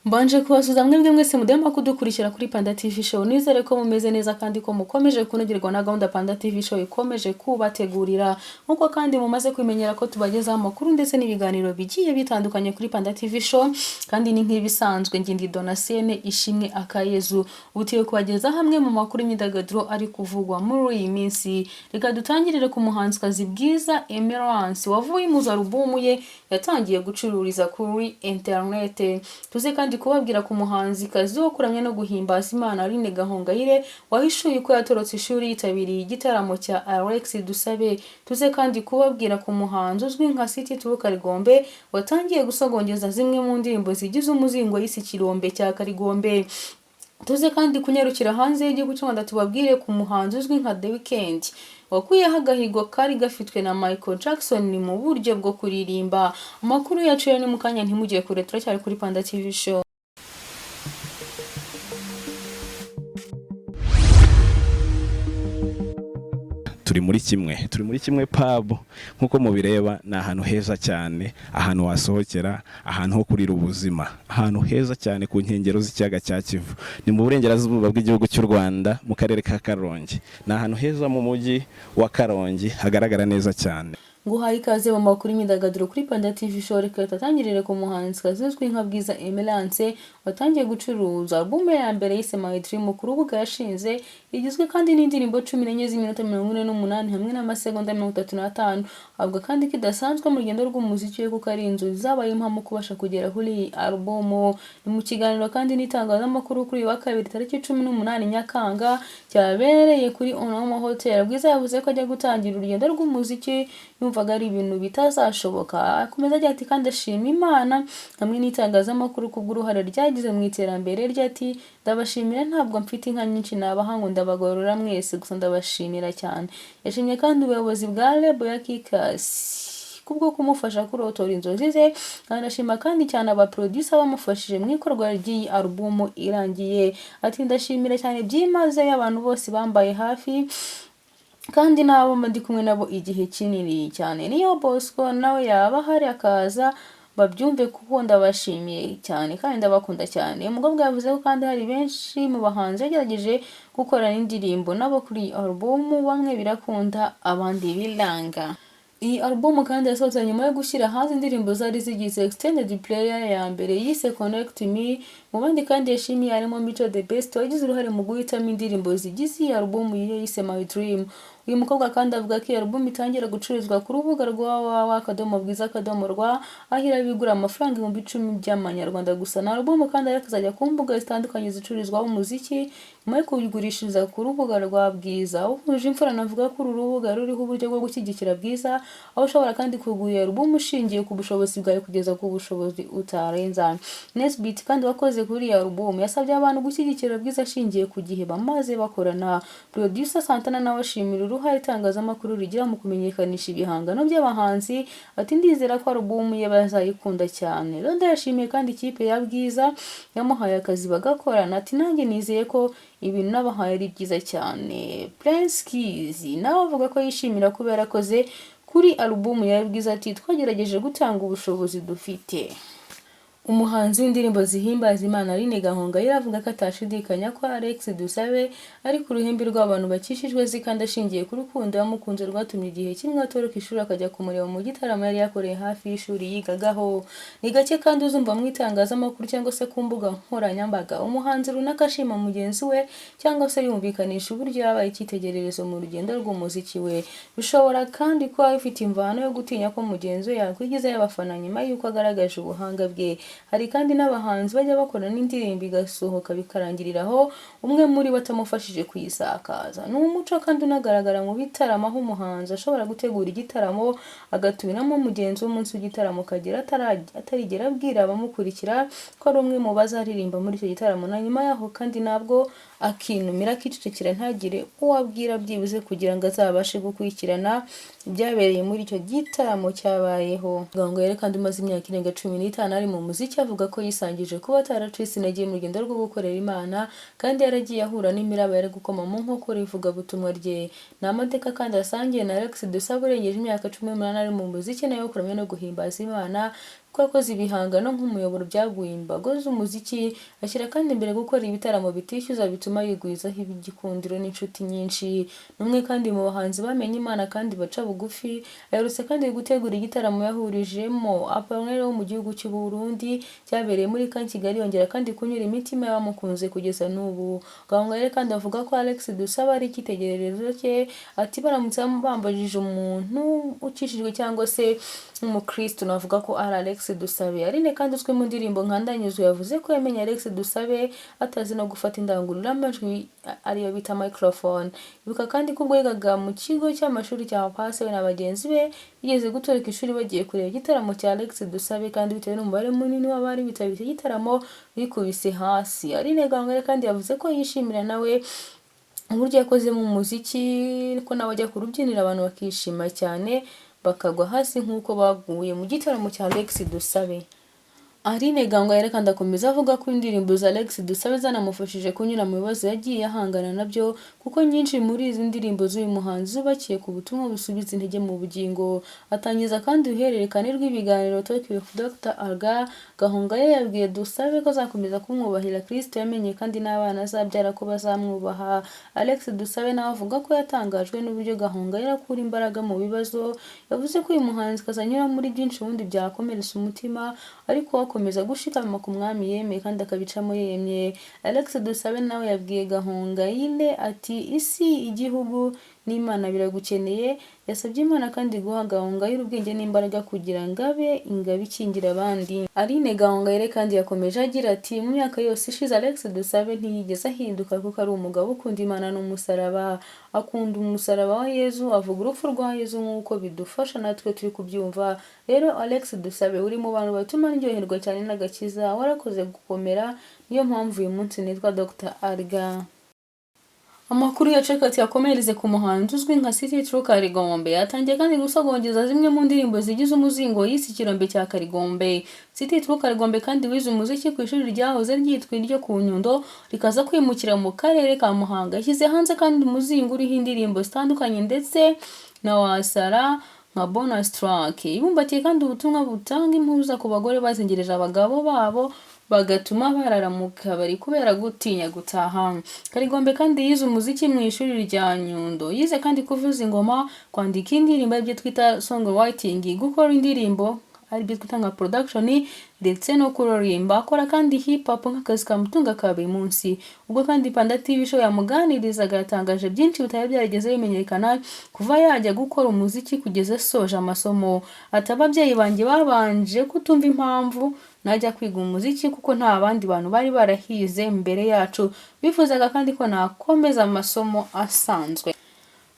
Mbanje kubasuza mwebwe mwese mudema kudukurikira kuri Panda TV Show. Nizere ko mumeze neza kandi ko mukomeje kunogerwa na gahunda Panda TV Show ikomeje kubategurira. Nkuko kandi mumaze kwimenyera ko tubagezaho amakuru ndetse n'ibiganiro bigiye bitandukanye kuri Panda TV Show. Kandi ni nk'ibisanzwe ngindi Donasienne Ishimwe Akayezu. Ubutiye kubageza hamwe mu makuru y'imyidagaduro ari kuvugwa muri iyi minsi. Reka dutangirire ku muhanzikazi Bwiza Emerance wavuye mu alubumu ye yatangiye gucururiza kuri internet. Tuze kandi kubabwira ku muhanzikazi wo kuramya no guhimbaza Imana Aline Gahongayire wahishuye ko yatorotse ishuri yitabiriye igitaramo cya Alex Dusabe. Tuze kandi kubabwira ku muhanzi uzwi nka City Tour Karigombe watangiye gusogongeza zimwe mu ndirimbo zigize umuzingo y'isi Kirombe cya Karigombe. Tuze kandi kunyarukira hanze y'igihugu cy'u Rwanda tubabwire ku muhanzi uzwi nka The Weeknd wakuyeho agahigo kari gafitwe na Michael Jackson ni mu buryo bwo kuririmba. Amakuru yacu ni mu kanya ntimugiye kure, turacyari kuri Panda TV Show. Turi muri kimwe pub nkuko mubireba, ni ahantu heza cyane, ahantu wasohokera, ahantu ho kurira ubuzima, ahantu heza cyane ku nkengero z'ikiyaga cya Kivu. Ni mu burengerazuba bw'igihugu cy'u Rwanda mu karere ka Karongi. Ni ahantu heza mu mujyi wa Karongi hagaragara neza cyane. Nguhaye ikaze mu makuru y'imyidagaduro kuri Panda TV Show. Reka tatangirire ku muhanzikazi uzwi nka Bwiza Emerance watangiye gucuruza album ya mbere yise My Dream ku rubuga yashinze, igizwe kandi n'indirimbo 14 z'iminota 48 hamwe n'amasegonda 35. Avuga kandi kidasanzwe mu rugendo rw'umuziki we kuko ari inzozi zabaye impamo kubasha kugera kuri iyi album. Ni mu kiganiro kandi n'itangazamakuru kuri wa kabiri tariki 18 Nyakanga cyabereye kuri Onoma Hotel. Bwiza yavuze ko ajya gutangira urugendo rw'umuziki yumvaga ari ibintu bitazashoboka. Akomeza agira ati kandi ashima Imana hamwe n'itangazamakuru kubw'uruhare ryagize mu iterambere rye. Ati ndabashimira, ntabwo mfite inka nyinshi nabaha ngo ndabagorora mwese, gusa ndabashimira cyane. Yashimye kandi ubuyobozi bwa Lebo ya Kikas kubwo kumufasha kurotora inzozi ze, kandi ashima kandi cyane aba producer bamufashije mu ikorwa ry'iyi album irangiye. Ati ndashimira cyane byimaze abantu bose bambaye hafi kandi nabo ndi kumwe nabo igihe kinini cyane. Niyo Bosco nawe yaba hari akaza babyumve kuko ndabashimiye cyane kandi ndabakunda cyane. Umugabo yavuze ko kandi hari benshi mu bahanzi yagerageje gukora indirimbo nabo kuri album, bamwe birakunda abandi biranga. Iyi album kandi yasohotse nyuma yo gushyira hanze indirimbo zari zigize extended player ya mbere yise Connect Me. Mu bandi kandi yashimiye harimo Mico The Best wagize uruhare mu guhitamo indirimbo zigize iyi album yise My Dream. Uyu mukobwa kandi avuga ko iyi album itangira gucururizwa ku rubuga rwa www.bwiza.rw aho irabigura amafaranga 10,000 by'amanyarwanda gusa. Na album kandi arakazajya ku mbuga zitandukanye zicururizwaho umuziki nyuma yo kuyigurishiriza ku rubuga rwa Bwiza. Uhuje imfura navuga ko uru rubuga ruriho uburyo bwo gushyigikira Bwiza, aho ushobora kandi kugura album ushingiye ku bushobozi bwawe kugeza ku bushobozi utarenza. Nesbeat kandi wakoze kuri iyi album yasabye abantu gushyigikira Bwiza ashingiye ku gihe bamaze bakorana. Producer Santana nawe ashimira uruhare itangazamakuru rigira mu kumenyekanisha ibihangano by'abahanzi. Ati ndizera ko album ye bazayikunda cyane. Ronda yashimiye kandi ikipe ya Bwiza yamuhaye akazi bagakorana. Ati nanjye nizeye ko ibintu nabahaye ari byiza cyane. Prince Keys nawe avuga ko yishimira kubera akoze kuri album ya Bwiza. Ati twagerageje gutanga ubushobozi dufite. Umuhanzi w'indirimbo zihimbaza Imana Aline Gahongayire avuga ko atashidikanya ko Alex Dusabe ari ku ruhimbi rw'abantu bakishijwe zikanda ashingiye ku rukundo yamukunze rwatumye igihe kimwe atoroka ishuri akajya kumureba mu gitaramo yari yakoreye hafi y'ishuri yigagaho. Ni gake kandi uzumva mu itangazamakuru cyangwa se ku mbuga nkoranyambaga umuhanzi runaka ashima mugenzi we cyangwa se yumvikanisha uburyo yabaye icyitegererezo mu rugendo rw'umuziki we. Bishobora kandi kuba bifite imvano yo gutinya ko mugenzi we yakwigizayo abafana nyuma y'uko agaragaje ubuhanga bwe. Hari kandi n'abahanzi bajya bakora n'indirimbo igasohoka bikarangiriraho umwe muri bo atamufashije kuyisakaza. Ni umuco kandi unagaragara mu bitaramo aho umuhanzi ashobora gutegura igitaramo agatumiramo mugenzi w'umunsi w'igitaramo kagera atarigera abwira abamukurikira ko ari umwe mu bazaririmba muri icyo gitaramo, na nyuma yaho kandi nabwo akinumira akicecekera ntagire uwabwira byibuze kugira ngo azabashe gukurikirana ibyabereye muri icyo gitaramo cyabayeho. Gahongayire kandi umaze imyaka irenga 15 ari mu muziki avuga ko yisangije kuba ataracitse intege mu rugendo rwo gukorera Imana kandi yaragiye ahura n'imiraba yari gukoma mu nkokora ivugabutumwa rye. Ni amateka kandi asangiye na Alex Dusabe urengeje imyaka 18 ari mu muziki nayo kuramya no guhimbaza Imana. ko yakoze ibihangano nk'umuyoboro byaguye imbago z'umuziki, ashyira kandi imbere gukora ibitaramo bitishyuza bituma yigwizaho igikundiro n'inshuti nyinshi. N'umwe kandi mu bahanzi bamenye Imana kandi baca bugufi, aherutse kandi gutegura igitaramo yahurijemo Apollinaire wo mu gihugu cy'u Burundi cyabereye muri Kigali, yongera kandi kunyura imitima y'abamukunze kugeza n'ubu. Gahongayire kandi avuga ko Alex Dusabe ari icyitegererezo cye, ati baramutse bambajije umuntu ukishijwe cyangwa se umukristo navuga ko ari Alex Dusabe. Aline kandi uzwi mu ndirimbo nka Ndanyuzwe yavuze ko yamenye Alex Dusabe atazi no gufata indangururamajwi ariyo bita microphone. Ibuka kandi ko ubwo yigaga mu kigo cy'amashuri cya Pase we na bagenzi be bigeze gutoreka ishuri bagiye kureba igitaramo cya Alex Dusabe, kandi bitewe n'umubare munini w'abari bitabiriye iki gitaramo bikubise hasi. Aline Gahongayire kandi yavuze ko yishimira nawe uburyo yakoze mu muziki, ko nawe ajya ku rubyiniro abantu bakishima cyane bakagwa hasi nk'uko baguye mu gitaramo cya Alex Dusabe. Aline Gahongayire kandi akomeza avuga ko indirimbo za Alex Dusabe zanamufashije kunyura mu bibazo yagiye ahangana nabyo, kuko nyinshi muri izi ndirimbo z'uyu muhanzi zubakiye ku butumwa busubiza intege mu bugingo. Atangiza kandi uruhererekane rw'ibiganiro Talk with Dr. Alga. Gahongayire yabwiye Dusabe ko azakomeza kumwubahira Kristo yamenye kandi n'abana azabyara ko bazamwubaha. Alex Dusabe nawe avuga ko yatangajwe n'uburyo Gahongayire akura imbaraga mu bibazo. Yavuze ko uyu muhanzi kazanyura muri byinshi ubundi byakomeretsa umutima, ariko akomeza gushikama ku mwami yemeye kandi akabicamo yemye. Alex Dusabe nawe yabwiye Gahongayire ati isi, igihugu n'Imana biragukeneye. Yasabye Imana kandi guha Gahongayire ubwenge n'imbaraga kugira ngo abe ingabo ikingira abandi. Aline Gahongayire kandi yakomeje agira ati mu myaka yose ishize Alex Dusabe ntiyigeze ahinduka, kuko ari umugabo ukunda Imana n'umusaraba. Akunda umusaraba wa Yezu, avuga urupfu rwa Yezu nk'uko bidufasha natwe turi kubyumva. Rero Alex Dusabe uri mu bantu batuma ndyoherwa cyane n'agakiza, warakoze gukomera, niyo mpamvu uyu munsi nitwa Dr. Alga. Amakuru yacekati yakomereze ku muhanzi uzwi nka City True Karigombe. Yatangiye kandi gusogongeza zimwe mu ndirimbo zigize umuzingo yise Ikirombe cya Karigombe. City True Karigombe kandi wize umuziki ku ishuri ryahoze ryitwa iryo ku Nyundo rikaza kwimukira mu karere ka Muhanga. Yashyize hanze kandi umuzingo uriho indirimbo zitandukanye ndetse na wasara nka bonus track. Ibumbatiye kandi ubutumwa butanga impuruza ku bagore bazengereje abagabo babo bagatuma barara mu kabari kubera gutinya gutaha. Karigombe kandi yize umuziki mu ishuri rya Nyundo. Yize kandi kuvuza ingoma, kwandika indirimbo aribyo twita songwriting, gukora indirimbo aribyo twita nka production, ndetse no kuririmba. Akora kandi hip hop nk'akazi kamutunga ka buri munsi. Ubwo kandi Panda TV show yamuganirizaga yatangaje byinshi bitari byarigeze bimenyekana kuva yajya gukora umuziki kugeza soje amasomo. Ati ababyeyi banjye babanje kutumva impamvu najya kwiga umuziki kuko nta bandi bantu bari barahize mbere yacu, bifuzaga kandi ko nakomeza amasomo asanzwe.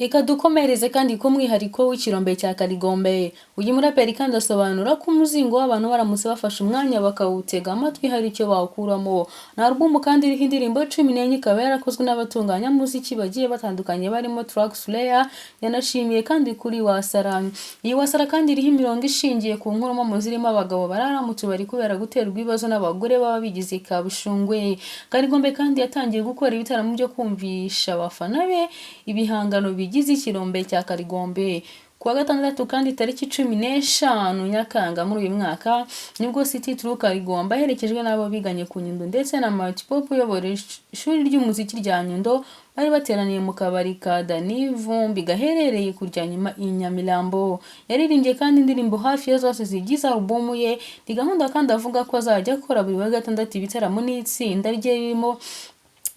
Reka dukomereze kandi ku mwihariko w'Ikirombe cya Karigombe. Uyu muraperi kandi asobanura ko umuzingo w'abantu baramutse bafashe umwanya bakawutega amatwi hari icyo bawukuramo. Na album kandi iriho indirimbo 14 ikaba yarakozwe n'abatunganya muziki bagiye batandukanye barimo Track Slayer. Yanashimiye kandi kuri wasara. Iyi wasara kandi iriho imirongo ishingiye ku nkuru zirimo abagabo barara mu tubari kubera guterwa ibibazo n'abagore baba bigize kabushungwe. Karigombe kandi yatangiye gukora ibitaramo byo kumvisha abafana be ibihangano bigize Ikirombe cya Karigombe. Kuwa gatandatu kandi tariki 15 Nyakanga muri uyu mwaka nibwo City True Karigombe aherekejwe n'abo biganye ku Nyundo ndetse na Multipop uyobora ishuri ry'umuziki rya Nyundo bari bateraniye mu kabari ka Dani Vumbi gaherereye kurya nyuma i Nyamirambo. Yaririmbye kandi indirimbo hafi ya zose zigize album ye. Ni gahunda kandi avuga ko azajya akora buri wa gatandatu ibitaramo n'itsinda rye ririmo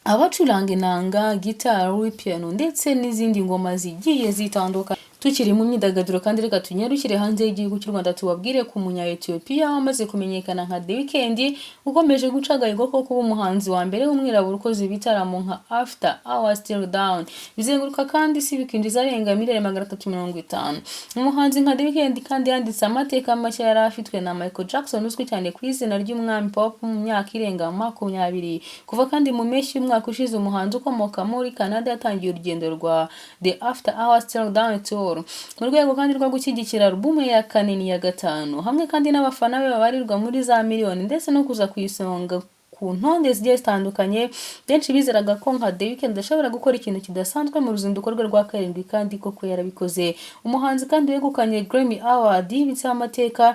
abacuranga inanga, gitari, piano ndetse n'izindi ngoma zigiye zitandukanye. Tukiri mu myidagaduro kandi reka tunyarukire hanze y'igihugu cy'u Rwanda tubabwire ku munya Ethiopia wamaze kumenyekana nka The Weeknd ukomeje gucagarirwa ko kuba umuhanzi wa mbere w'umwirabura ukoze ibitaramo nka After Hours Till Dawn. Bizenguruka kandi si bikinjiza arenga miliyoni 350. Umuhanzi nka The Weeknd kandi yanditse amateka mashya yari afitwe na Michael Jackson uzwi cyane ku izina ry'umwami pop mu myaka irenga 20. Kuva kandi mu mpeshyi y'umwaka ushize umuhanzi ukomoka muri Canada yatangiye urugendo rwa The After Hours Till Dawn Tour mu rwego kandi rwo gushyigikira album ya kanini ya 5 hamwe kandi n'abafana be babarirwa muri za miliyoni ndetse no kuza kuyisonga ku ntonde zigiye zitandukanye. Benshi bizeraga ko nka The Weeknd ashobora gukora ikintu kidasanzwe mu ruzinduko rwe rwa 7 kandi koko yarabikoze. Umuhanzi kandi wegukanye Grammy Award bitse amateka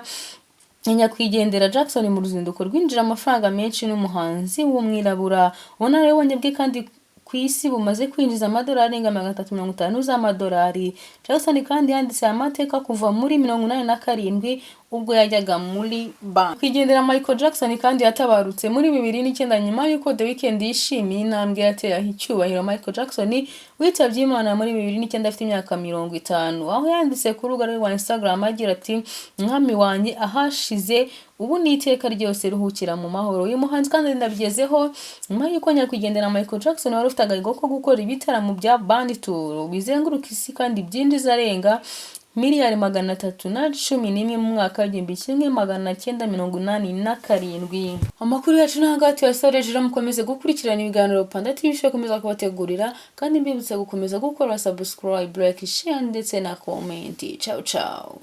nyakwigendera Jackson mu ruzinduko rwinjira amafaranga menshi n'umuhanzi w'umwirabura. Ubunararibonye bwe kandi ku isi bumaze kwinjiza amadolari arenga 350 z'amadolari. Jackson kandi yanditse amateka kuva muri 1987 ubwo yajyaga muri bank. Kwigendera Michael Jackson kandi yatabarutse muri 2009 nyuma y'uko The Weeknd yishimiye intambwe yateye icyubahiro Michael Jackson witabye Imana muri 2009 afite imyaka 50, aho yanditse ku rubuga rwe rwa Instagram agira ati mwami wanjye ahashize ubu ni iteka ryose ruhukira mu mahoro. Uyu muhanzi kandi ndabigezeho nyuma y'uko nyakwigendera Michael Jackson wari ufite agahigo ko gukora ibitaramo bya band tour bizenguruka isi kandi byinjiza arenga miliyari 311 mu mwaka w'igihumbi kimwe 1987. Amakuru yacu n'ahagati yasoreje, mukomeze gukurikirana ibiganiro Panda TV Show komeza kubategurira, kandi mbibutse gukomeza gukora subscribe, like, share ndetse na comment. Ciao ciao.